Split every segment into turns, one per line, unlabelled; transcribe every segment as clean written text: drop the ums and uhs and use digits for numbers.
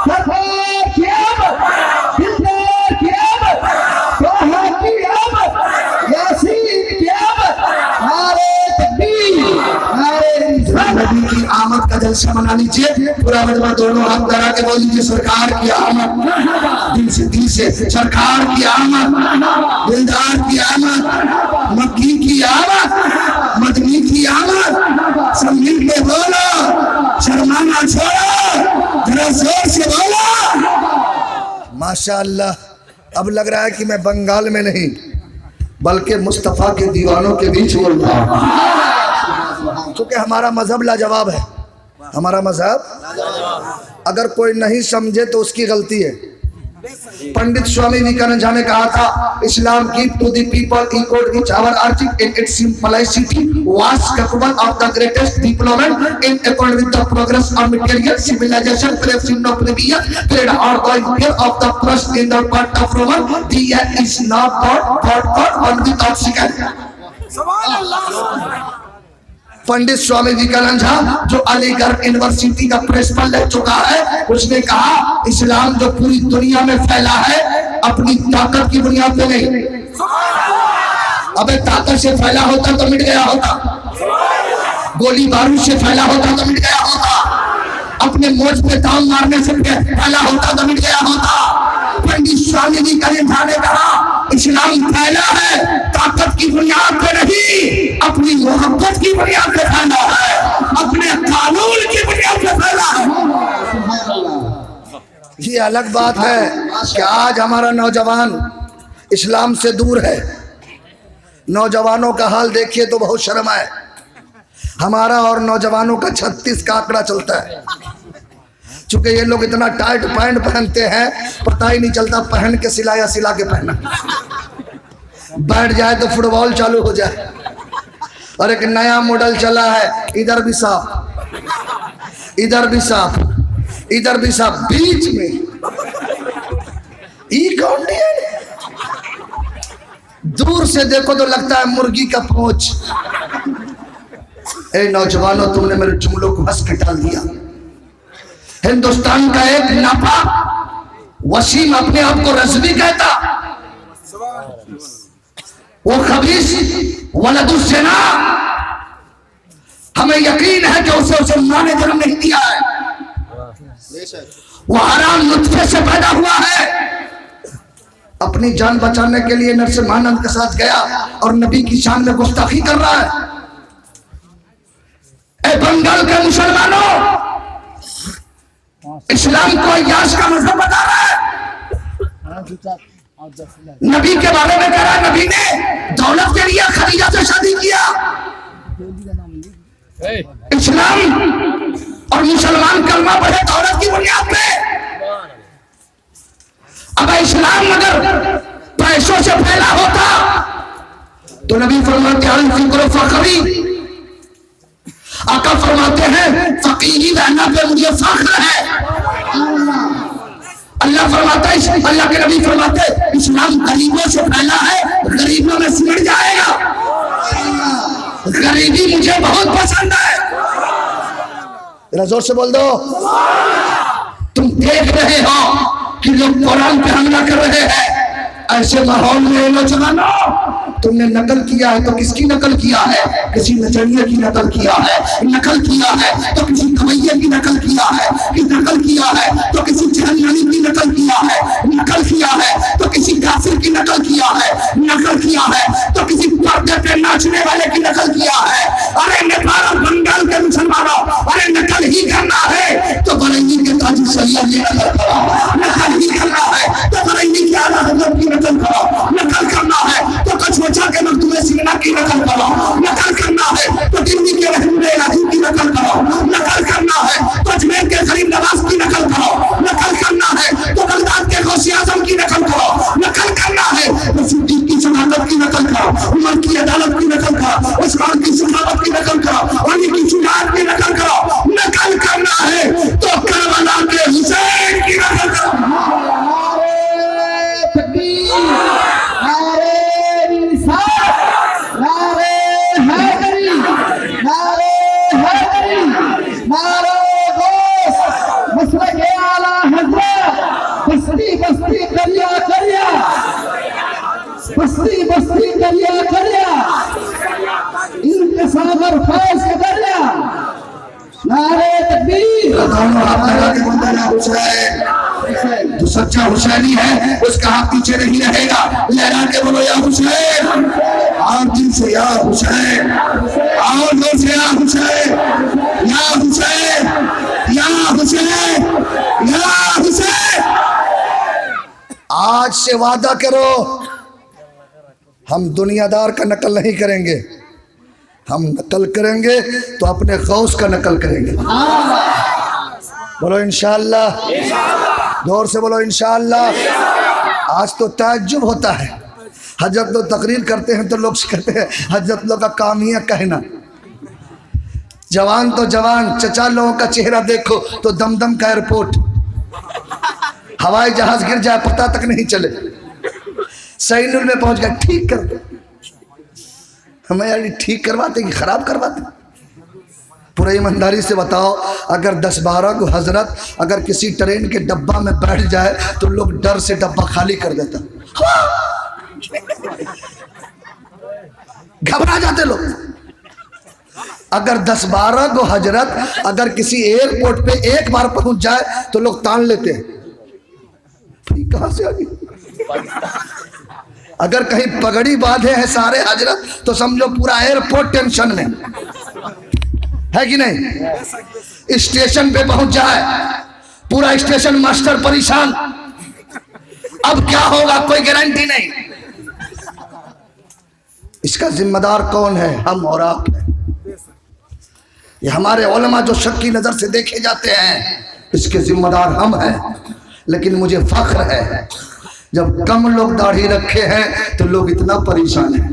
नबी की आमद का जलसा मना लीजिए। पूरा मजमा दोनों हाथ लगा के बोल लीजिए सरकार की आमद, दिल से सरकार की आमद, दिलदार की आमद, मक्की की आमद, मदनी की आमद। सब मिल के बोलो, शर्माना छोड़ो, जरा जोर से बोलो। माशाअल्लाह। अब लग रहा है कि मैं बंगाल में नहीं बल्कि मुस्तफा के दीवानों के बीच बोल रहा हूं, क्योंकि हमारा मजहब लाजवाब है। हमारा मजहब अगर कोई नहीं समझे तो उसकी गलती है। पंडित स्वामी विवेकानंद ने कहा था, Islam give to the people equal each hour urging in its simplicity was capable of the greatest development in accord with the progress of material civilization press in the previous period or the fear of the trust in the part of Roman the is not God one without second। सुभान अल्लाह। पंडित स्वामी विवेकानंद जो Aligarh university का principal रह चुका है, उसने कहा इस्लाम जो पूरी दुनिया में फैला है अपनी ताकत की बुनियाद पे नहीं। अबे ताकत से फैला होता तो मिट गया होता, गोली बारूद से फैला होता तो मिट गया होता, अपने मौज पे दाम मारने से फैला होता तो मिट गया होता। पंडित स्वामी विवेकानंद ने कहा इस्लाम फैला है ताकत की बुनियाद पे नहीं, अपनी मोहब्बत की बुनियाद पे फैला है, अपने कानून की बुनियाद पे फैला है। ये अलग बात है कि आज हमारा नौजवान इस्लाम से दूर है। नौजवानों का हाल देखिए तो बहुत शर्म है। हमारा और नौजवानों का 36 का आंकड़ा चलता है। चूंकि ये लोग इतना टाइट पैंट पहनते हैं पता ही नहीं चलता पहन के सिलाया सिला के पहना, बैठ जाए तो फुटबॉल चालू हो जाए। और एक नया मॉडल चला है, इधर भी साफ, इधर भी साफ, इधर भी साफ, बीच में ई कौन है? दूर से देखो तो लगता है मुर्गी का पूंछ। ए नौजवानों, तुमने मेरे जुमलों को हंस के टाल दिया। हिंदुस्तान का एक नापा वसीम अपने आप को रज़वी कहता, वो खबीस वलदुस्सेना, हमें यकीन है कि उसे मां ने जन्म नहीं दिया है, वो हराम नुत्फे से पैदा हुआ है। अपनी जान बचाने के लिए नरसिम्हानंद के साथ गया और नबी की शान में गुस्ताखी कर रहा है। ए बंगाल के मुसलमानों, इस्लाम को अय्याश का मजहब बता रहा है। नबी के बारे में कह रहा है नबी ने दौलत के लिए खदीजा से शादी किया। इस्लाम और मुसलमान कलमा पढ़े दौलत की बुनियाद पे। अब इस्लाम अगर पैसों से फैला होता तो नबी फरमाते हैं फखरी, आका फरमाते हैं फकीही रहना पे मुझे फख्र है। अल्लाह फरमाता है, अल्लाह के नबी फरमाते हैं इस्लाम गरीबों से फैला है, गरीबों में सिमट जाएगा। गरीबी मुझे बहुत पसंद है। जरा जोर से बोल दो। तुम देख रहे हो कि लोग कुरान पे हमला कर रहे हैं। ऐसे माहौल में नौजवानों, तुमने नकल किया है तो किसकी नकल किया है? किसी नजरिए की नकल किया है। नकल किया है तो किसी कवैये की नकल किया है। नकल किया है तो किसी जहन्नमी की नकल किया है। नकल किया है तो किसी काफिर की नकल किया है। नकल किया है तो किसी पर्दे पे नाचने वाले की नकल किया है। अरे नेपाल और बंगाल के मुसलमानों, अरे नकल ही करना है तो बरेली के ताजी सैयद की नकल करो। नकल ही करना है तो बरेली के आला हज़रत की नकल करो। नकल करना है तो कछुआ के मखदूम सिन्हा की नकल करो। नकल करना है तो दिल्ली के रहनुमा इलाही की नकल करो। नकल करना है तो अजमेर के गरीब नवाज की नकल करो। नकल करना है तो बगदाद के गौसे आजम की नकल करो। नकल करना है तो सिद्दीक की शहादत की नकल करो, उमर की अदालत की नकल करो, उस्मान की सखावत की नकल करो, अली की शुजाअत की नकल करो। नकल करना है तो करबला के हुसैन की
बस्ती बस्ती करिया करिया, बस्ती बस्ती करिया करिया, इनके सागर फैज के दरिया, नारे तकबीर।
दोनों हाथ लगा के बोलते हैं हुसैन। जो सच्चा हुसैनी है उसका हाथ पीछे नहीं रहेगा, लहरा के बोलो या हुसैन, और दिल से या हुसैन, और जोर से या हुसैन, या हुसैन, या हुसैन, या हुसैन। आज से वादा करो हम दुनियादार का नकल नहीं करेंगे, हम नकल करेंगे तो अपने गौस का नकल करेंगे। बोलो इंशाअल्लाह, जोर से बोलो इंशाअल्लाह। आज तो ताज्जुब होता है, हजरत लोग तकरीर करते हैं तो लोग कहते हैं हजरत लोग का काम ही है कहना। जवान तो जवान, चचा लोगों का चेहरा देखो तो दमदम का एयरपोर्ट, हवाई जहाज गिर जाए पता तक नहीं चले, सैनुल में पहुंच गए, ठीक कर दो। हमें यानी ठीक करवाते कि खराब करवाते? पूरा ईमानदारी से बताओ, अगर 10-12 को हजरत अगर किसी ट्रेन के डब्बा में बैठ जाए तो लोग डर से डब्बा खाली कर देता, घबरा जाते लोग। अगर 10-12 को हजरत अगर किसी एयरपोर्ट पे एक बार पहुंच जाए तो लोग तान लेते हैं, कहां से आ गई? अगर कहीं पगड़ी बांधे हैं सारे हजरत तो समझो पूरा एयरपोर्ट टेंशन में है कि नहीं। स्टेशन पे पहुंच जाए पूरा स्टेशन मास्टर परेशान, अब क्या होगा कोई गारंटी नहीं। इसका जिम्मेदार कौन है? हम और आप हैं। ये हमारे उलमा जो शक की नजर से देखे जाते हैं, इसके जिम्मेदार हम हैं। लेकिन मुझे फख्र है जब कम लोग दाढ़ी रखे हैं तो लोग इतना परेशान हैं।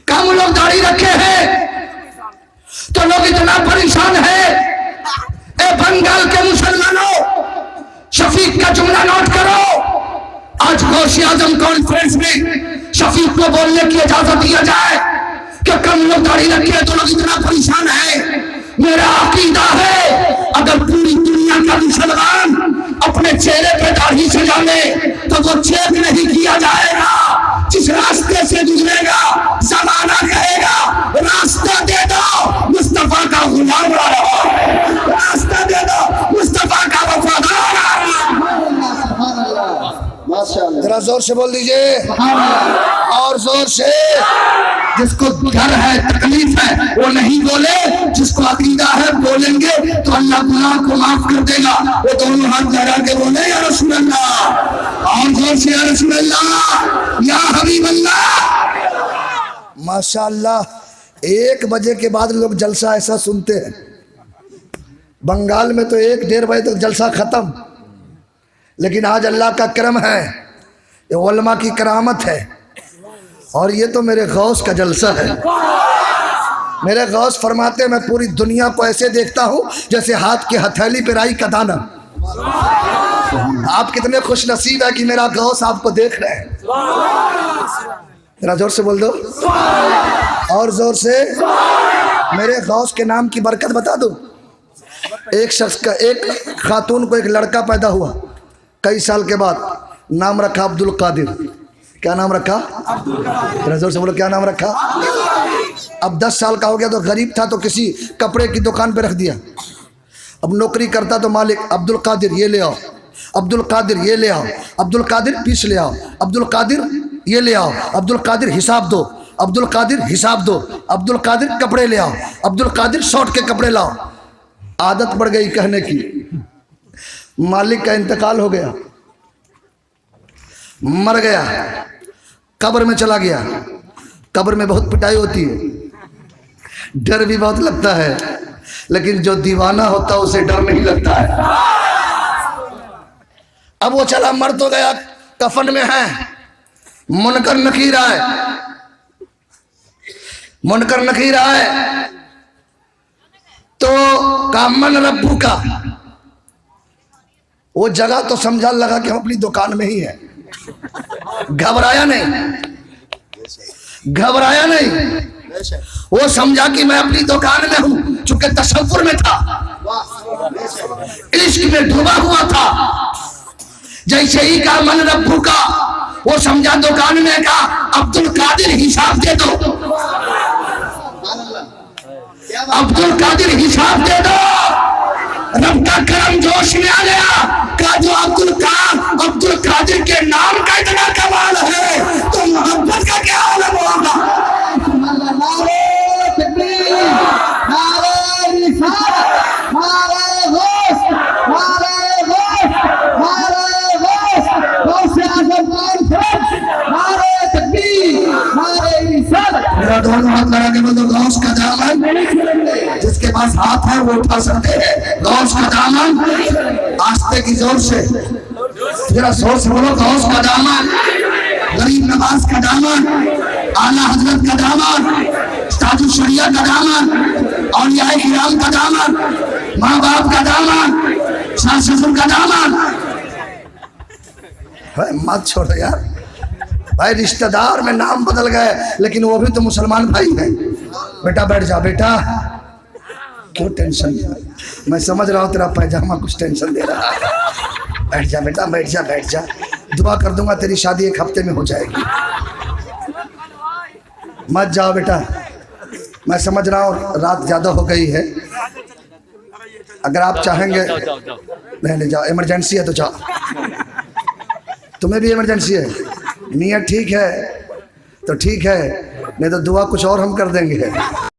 कम लोग दाढ़ी रखे हैं तो लोग इतना परेशान हैं। ए बंगाल के मुसलमानों, शफीक का जुमला नोट करो। आज गौसे आजम कॉन्फ्रेंस में शफीक को बोलने की इजाजत दिया जाए कि कम लोग दाढ़ी रखे हैं तो लोग इतना परेशान हैं। मेरा अकीदा है अगर पूरी दुनिया का मुसलमान अपने चेहरे पे दाढ़ी सजाने तो वो चेक नहीं किया जाएगा। जिस रास्ते से गुजरेगा जमाना कहेगा रास्ता दे दो, मुस्तफा का गुलाम आ रहा है, रास्ता दे दो, मुस्तफा का वफादार आ रहा है। जरा जोर से बोल दीजिए, और जोर से। जिसको डर है तकलीफ है वो नहीं बोले, जिसको अकीदा है बोलेंगे तो अल्लाह गुनाह को माफ कर देगा। वो दोनों हाथ लगा के बोले या रसूल अल्लाह, और जोर से या रसूल अल्लाह, या हबीब अल्लाह। माशाअल्लाह 1 बजे के बाद लोग जलसा ऐसा सुनते हैं। बंगाल में तो 1-1:30 बजे तक जलसा खत्म, लेकिन आज अल्लाह का करम है, ये उलमा की करामत है, और ये तो मेरे गौस का जलसा है। मेरे गौस फरमाते मैं पूरी दुनिया को ऐसे देखता हूँ जैसे हाथ के हथेली पे राई का दाना। आप कितने खुश नसीब है कि मेरा गौस आपको देख रहे हैं। जरा जोर से बोल दो, और जोर से। मेरे गौस के नाम की बरकत बता दो। एक शख्स का, एक खातून को एक लड़का पैदा हुआ, कई साल के बाद नाम रखा अब्दुल कादिर। क्या नाम रखा? जोर से बोलो, क्या नाम रखा? अब 10 साल का हो गया तो गरीब था तो किसी कपड़े की दुकान पे रख दिया। अब नौकरी करता तो मालिक अब्दुल कादिर ये ले आओ, अब्दुल कादिर ये ले आओ, अब्दुल कादिर पीस ले आओ, अब्दुल कादिर ये ले आओ, अब्दुल कादिर हिसाब दो, अब्दुल कादिर हिसाब दो, अब्दुल कादिर कपड़े ले आओ, अब्दुल कादिर शॉर्ट के कपड़े लाओ। आदत बढ़ गई कहने की। मालिक का इंतकाल हो गया, मर गया, कब्र में चला गया। कब्र में बहुत पिटाई होती है, डर भी बहुत लगता है, लेकिन जो दीवाना होता है उसे डर नहीं लगता है। अब वो चला, मर तो गया, कफन में है, मुनकर नकीर आए, मुनकर नकीर आए तो कामन रब्बू का वो जगह तो समझा लगा कि हम अपनी दुकान में ही है। घबराया नहीं, घबराया नहीं, वो समझा कि मैं अपनी दुकान में हूं। चूंकि तसव्वुर में था इश्क में डूबा हुआ था। जैसे ही कहा मन रब्बू का, वो समझा दुकान में कहा अब्दुल कादिर हिसाब दे दो, अब्दुल कादिर हिसाब दे दो। रब का करम जोश में आ गया, कहा जो अब्दुल कादिर के नाम का इतना कमाल है तो मोहब्बत का क्या आलम होगा।
नारे तकबीर, नारे रिसालत, नारे गौस, नारे गौस, नारे गौस, गौसे आज़म कॉन्फ्रेंस, नारे तकबीर, नारे रिसालत।
मेरा दोनों हाथ लगा के बोलो गौस का दामन, जिसके पास हाथ है वो उठा सकते हैं। गौस का दामन, आस्ते की जोर से जरा जोर से बोलो, गौस का दामन, गरीब नवाज का दामन, आला हजरत का दामन, ताजु शरिया का दामन, औलिया किराम का दामन, माँ बाप का दामन, सास ससुर का दामन। मत छोड़ो यार भाई, रिश्तेदार में नाम बदल गए लेकिन वो भी तो मुसलमान भाई हैं। बेटा बैठ जा बेटा, क्यों टेंशन, मैं समझ रहा हूँ तेरा पैजामा कुछ टेंशन दे रहा है। बैठ जा बेटा, बैठ जा, बैठ जा, दुआ कर दूंगा तेरी शादी 1 हफ्ते में हो जाएगी। मत जाओ बेटा, मैं समझ रहा हूँ रात ज़्यादा हो गई है। अगर आप चाहेंगे नहीं जाओ, इमरजेंसी है तो जाओ। तुम्हें भी इमरजेंसी है, नियत ठीक है तो ठीक है, नहीं तो दुआ कुछ और हम कर देंगे।